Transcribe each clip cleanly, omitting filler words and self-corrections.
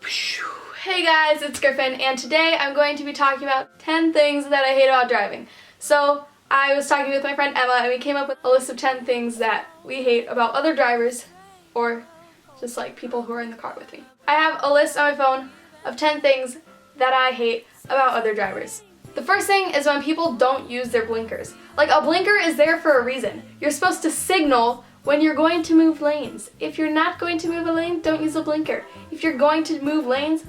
Hey guys, it's Griffin, and today I'm going to be talking about 10 things that I hate about driving. So I was talking with my friend Emma, and we came up with a list of 10 things that we hate about other drivers, or just like people who are in the car with me. I have a list on my phone of 10 things that I hate about other drivers. The first thing is when people don't use their blinkers. Like, a blinker is there for a reason. You're supposed to signal when you're going to move lanes. If you're not going to move a lane, don't use a blinker. If you're going to move lanes,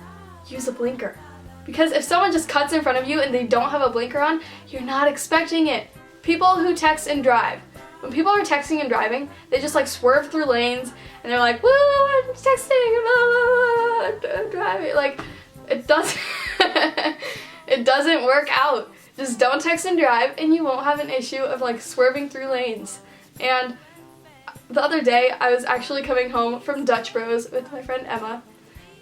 use a blinker. Because if someone just cuts in front of you and they don't have a blinker on, you're not expecting it. People who text and drive. When people are texting and driving, they just like swerve through lanes and they're like, woo, I'm texting, blah, blah, blah, driving. Like, it doesn't, it doesn't work out. Just don't text and drive and you won't have an issue of like swerving through lanes. And the other day, I was actually coming home from Dutch Bros with my friend Emma,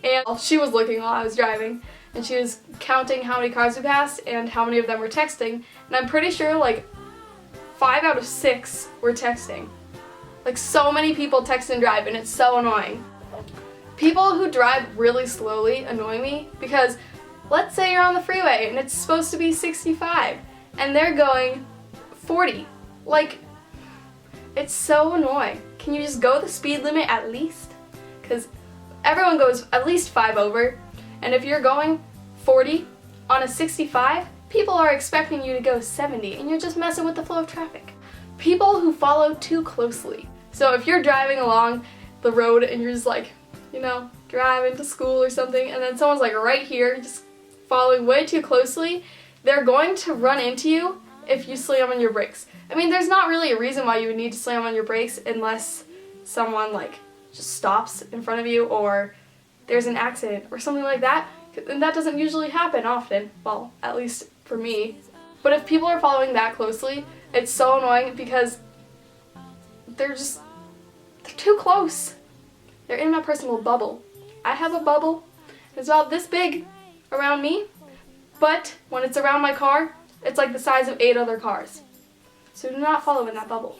and she was looking while I was driving, and she was counting how many cars we passed and how many of them were texting, and I'm pretty sure like 5 out of 6 were texting. Like, so many people text and drive, and it's so annoying. People who drive really slowly annoy me because let's say you're on the freeway and it's supposed to be 65 and they're going 40. Like, it's so annoying. Can you just go the speed limit at least? Because everyone goes at least 5 over, and if you're going 40 on a 65, people are expecting you to go 70, and you're just messing with the flow of traffic. People who follow too closely. So if you're driving along the road and you're just like, you know, driving to school or something, and then someone's like right here just following way too closely, they're going to run into you if you slam on your brakes. I mean, there's not really a reason why you would need to slam on your brakes unless someone like just stops in front of you or there's an accident or something like that. And that doesn't usually happen often. Well, at least for me. But if people are following that closely, it's so annoying because they're too close. They're in my personal bubble. I have a bubble. It's about this big around me, but when it's around my car, it's like the size of 8 other cars. So do not follow in that bubble,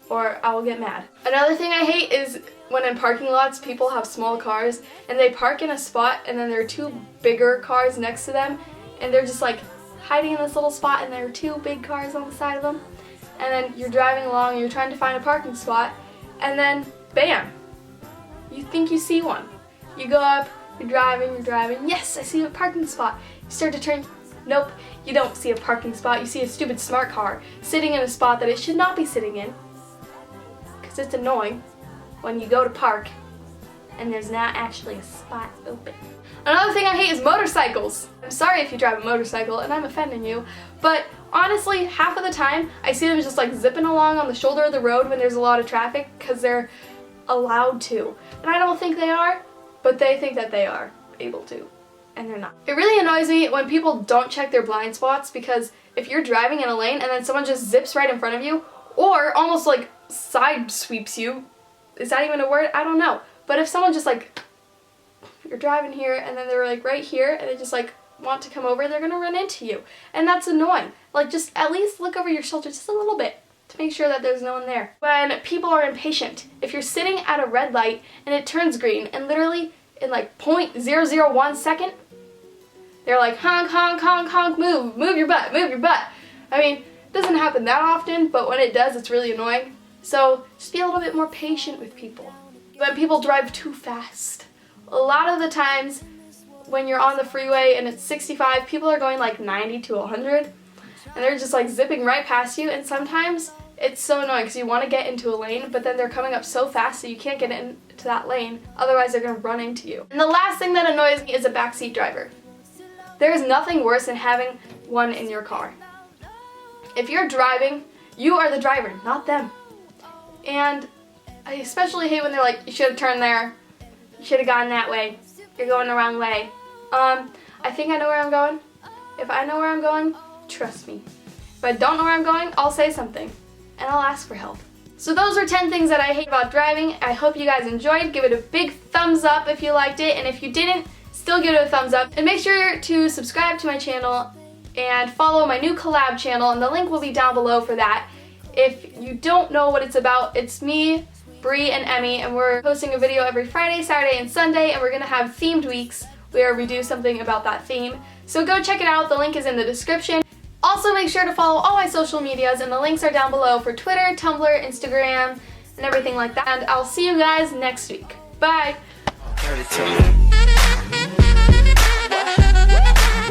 or I will get mad. Another thing I hate is when in parking lots people have small cars and they park in a spot and then there are 2 bigger cars next to them and they're just like hiding in this little spot and there are 2 big cars on the side of them, and then you're driving along and you're trying to find a parking spot and then bam, you think you see one. You go up, you're driving, yes, I see a parking spot. You start to turn, nope, you don't see a parking spot. You see a stupid smart car sitting in a spot that it should not be sitting in, because it's annoying when you go to park and there's not actually a spot open. Another thing I hate is motorcycles. I'm sorry if you drive a motorcycle and I'm offending you, but honestly, half of the time I see them just like zipping along on the shoulder of the road when there's a lot of traffic because they're allowed to. And I don't think they are, but they think that they are able to, and they're not. It really annoys me when people don't check their blind spots, because if you're driving in a lane and then someone just zips right in front of you or almost like side sweeps you, is that even a word? I don't know. But if someone just like, you're driving here and then they're like right here and they just like want to come over, they're gonna run into you. And that's annoying. Like, just at least look over your shoulder just a little bit to make sure that there's no one there. When people are impatient, if you're sitting at a red light and it turns green and literally in like 0.001 second, they're like, honk, honk, honk, honk, move your butt, move your butt. I mean, it doesn't happen that often, but when it does, it's really annoying. So just be a little bit more patient with people. When people drive too fast. A lot of the times when you're on the freeway and it's 65, people are going like 90 to 100 and they're just like zipping right past you, and sometimes it's so annoying because you want to get into a lane, but then they're coming up so fast so you can't get into that lane, otherwise they're going to run into you. And the last thing that annoys me is a backseat driver. There is nothing worse than having one in your car. If you're driving, you are the driver, not them. And I especially hate when they're like, you should have turned there, you should have gone that way, you're going the wrong way. I think I know where I'm going. If I know where I'm going, trust me. If I don't know where I'm going, I'll say something and I'll ask for help. So those are 10 things that I hate about driving. I hope you guys enjoyed. Give it a big thumbs up if you liked it, and if you didn't, still give it a thumbs up. And make sure to subscribe to my channel and follow my new collab channel, and the link will be down below for that. If you don't know what it's about, it's me Bree and Emmy, and we're posting a video every Friday, Saturday, and Sunday, and we're gonna have themed weeks where we do something about that theme. So go check it out, the link is in the description. Also make sure to follow all my social medias, and the links are down below for Twitter, Tumblr, Instagram, and everything like that. And I'll see you guys next week. Bye!